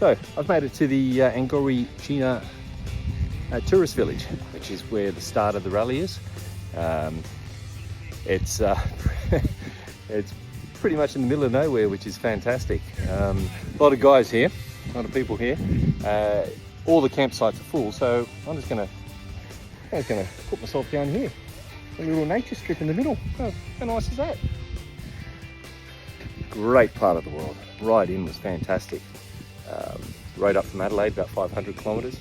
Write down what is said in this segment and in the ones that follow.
So I've made it to the Angori China tourist village, which is where the start of the rally is. It's it's pretty much in the middle of nowhere, which is fantastic. A lot of guys here, a lot of people here. All the campsites are full, so I'm just gonna put myself down here. A little nature strip in the middle. Oh, how nice is that? Great part of the world. Ride in was fantastic. Rode up from Adelaide, about 500 kilometres.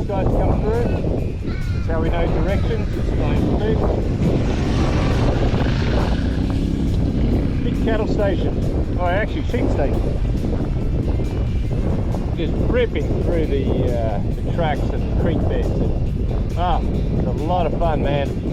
guys come through. That's how we know directions. Just going through. Big cattle station. Oh, actually sheep station. Just ripping through the tracks and the creek beds. It's a lot of fun, man.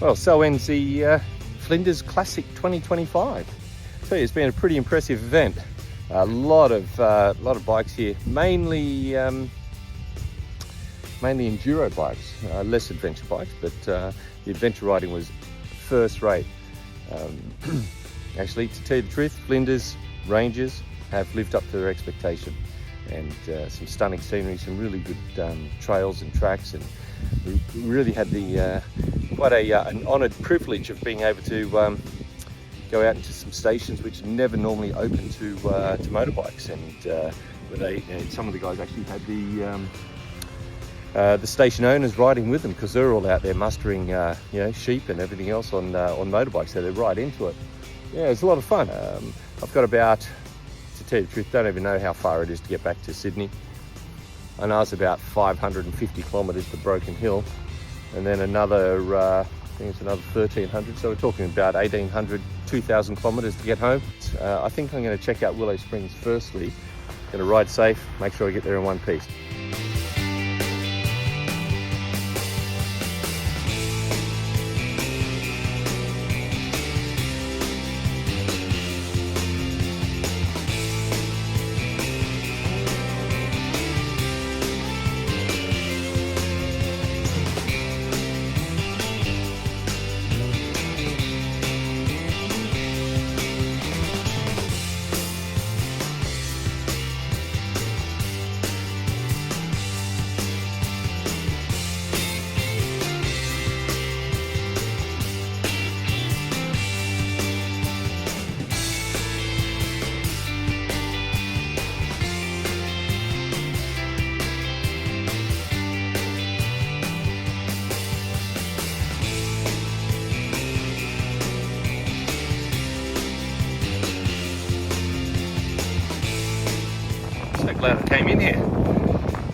Well, so ends the Flinders Classic 2025. So it's been a pretty impressive event. A lot of bikes here, mainly enduro bikes, less adventure bikes, but the adventure riding was first rate. Actually, to tell you the truth, Flinders Rangers have lived up to their expectation, and some stunning scenery, some really good trails and tracks, and we really had the quite an honoured privilege of being able to go out into some stations which never normally open to motorbikes, and where some of the guys actually had the station owners riding with them, because they're all out there mustering sheep and everything else on motorbikes, so they're right into it. Yeah, it's a lot of fun. I've got about, to tell you the truth, don't even know how far it is to get back to Sydney. I know it's about 550 kilometres to Broken Hill, and then another, I think it's another 1,300, so we're talking about 1,800, 2,000 kilometres to get home. I think I'm going to check out Willow Springs firstly. Going to ride safe, make sure I get there in one piece. Glad I came in here.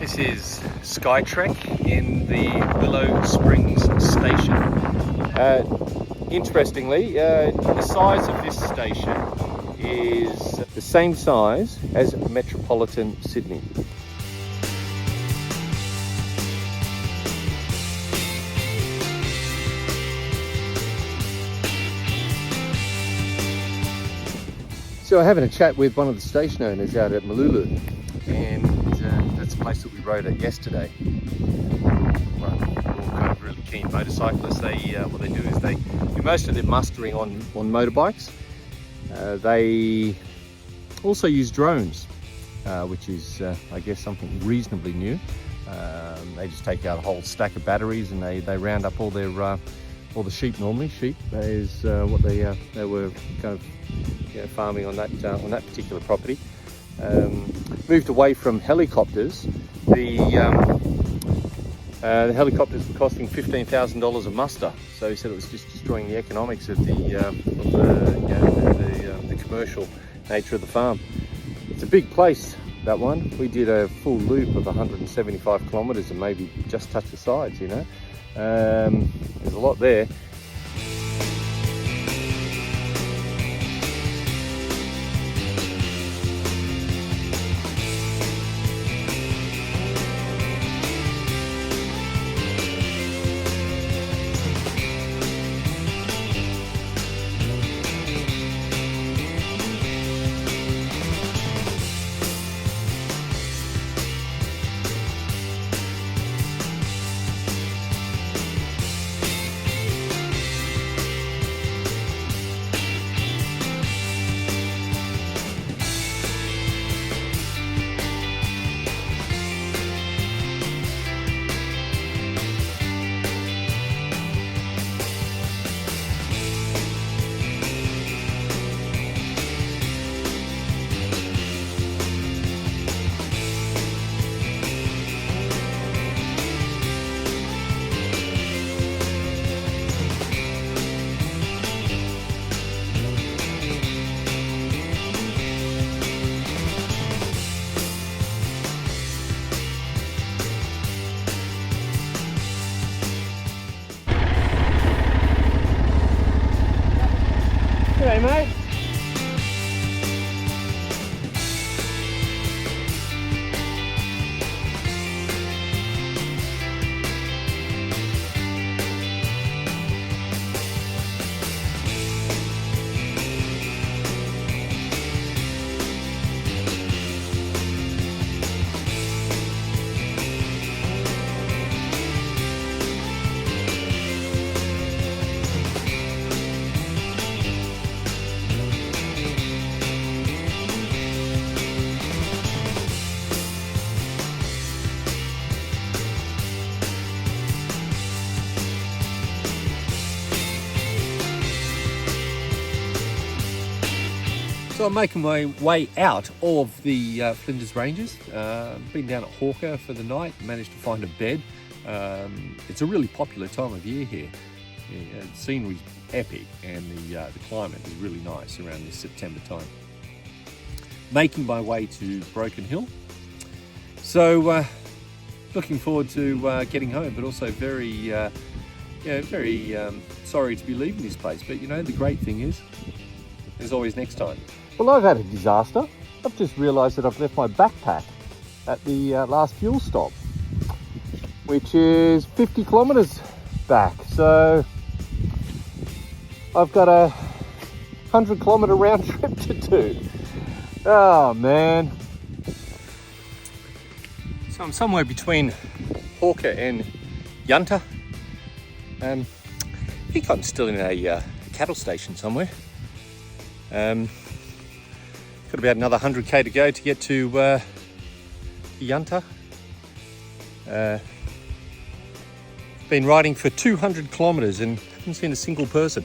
This is Skytrek in the Willow Springs station. Interestingly, the size of this station is the same size as metropolitan Sydney. So I'm having a chat with one of the station owners out at Malulu, and that's a place that we rode at yesterday. Well, all kind of really keen motorcyclists. What they do is they do most of their mustering on motorbikes. They also use drones, which is I guess something reasonably new. They just take out a whole stack of batteries and they round up all the sheep. Normally sheep is what they were kind of farming on that particular property. Moved away from helicopters. The helicopters were costing $15,000 a muster, so he said it was just destroying the economics of the commercial nature of the farm. It's a big place, that one. We did a full loop of 175 kilometres and maybe just touch the sides, you know. There's a lot there. G'day, mate. So I'm making my way out of the Flinders Ranges. Been down at Hawker for the night, managed to find a bed. It's a really popular time of year here. The scenery's epic and the climate is really nice around this September time. Making my way to Broken Hill. So looking forward to getting home, but also very sorry to be leaving this place. But you know, the great thing is, there's always next time. Well, I've had a disaster. I've just realised that I've left my backpack at the last fuel stop, which is 50 kilometres back. So I've got a 100 kilometre round trip to do. Oh man. So I'm somewhere between Hawker and Yunta. I think I'm still in a cattle station somewhere. Got about another 100k to go to get to Yunta. Been riding for 200 kilometres and haven't seen a single person.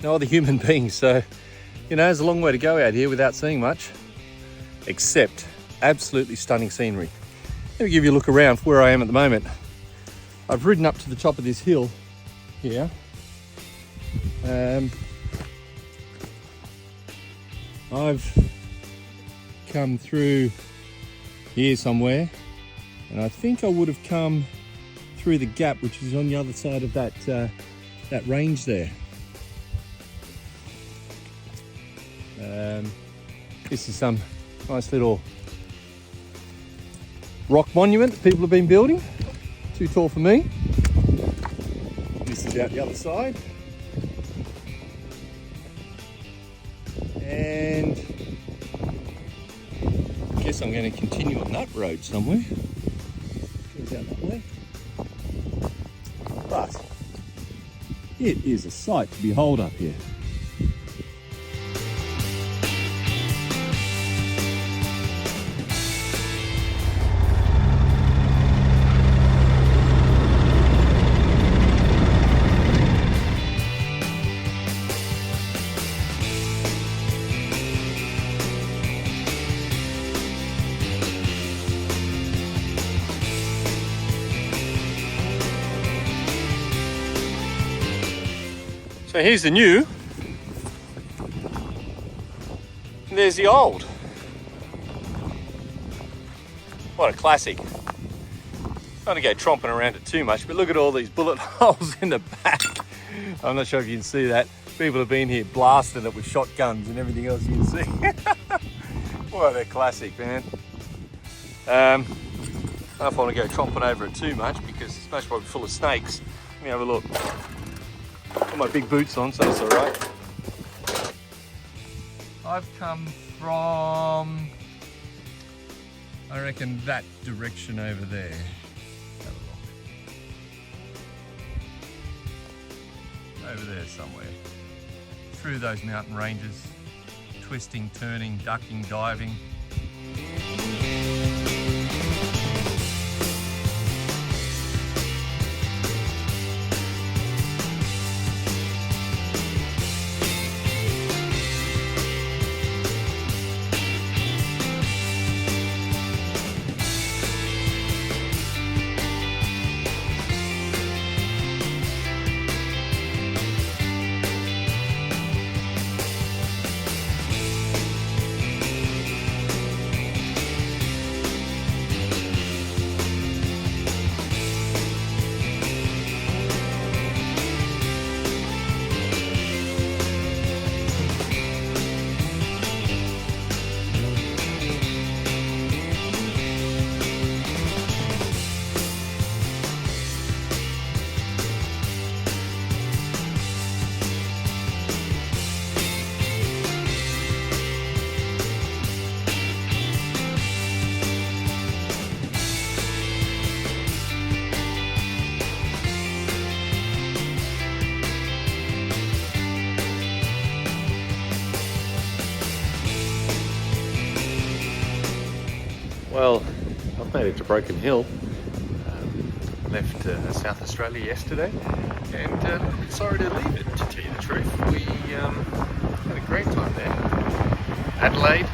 No other human beings, so you know, there's a long way to go out here without seeing much, except absolutely stunning scenery. Let me give you a look around where I am at the moment. I've ridden up to the top of this hill here. I've come through here somewhere, and I think I would have come through the gap, which is on the other side of that range there. This is some nice little rock monument that people have been building. Too tall for me. This is out the other side. And I guess I'm going to continue on that road somewhere. Goes out that way. But it is a sight to behold up here. So here's the new, and there's the old. What a classic. Not to go tromping around it too much, but look at all these bullet holes in the back. I'm not sure if you can see that. People have been here blasting it with shotguns and everything else you can see. What a classic, man. I don't know if I want to go tromping over it too much because it's most probably full of snakes. Let me have a look. Got my big boots on, so that's all right. I've come from, I reckon, that direction over there. Have a look. Over there somewhere. Through those mountain ranges, twisting, turning, ducking, diving. Well, I've made it to Broken Hill. Left South Australia yesterday, and sorry to leave it, to tell you the truth. We had a great time there. Adelaide,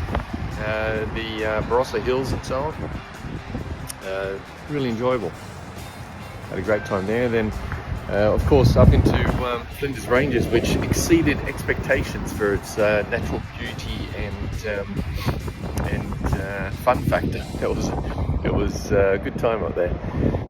the Barossa Hills and so on. Really enjoyable. Had a great time there. Then, of course, up into Flinders Ranges, which exceeded expectations for its natural beauty and fun factor. It was a good time up there.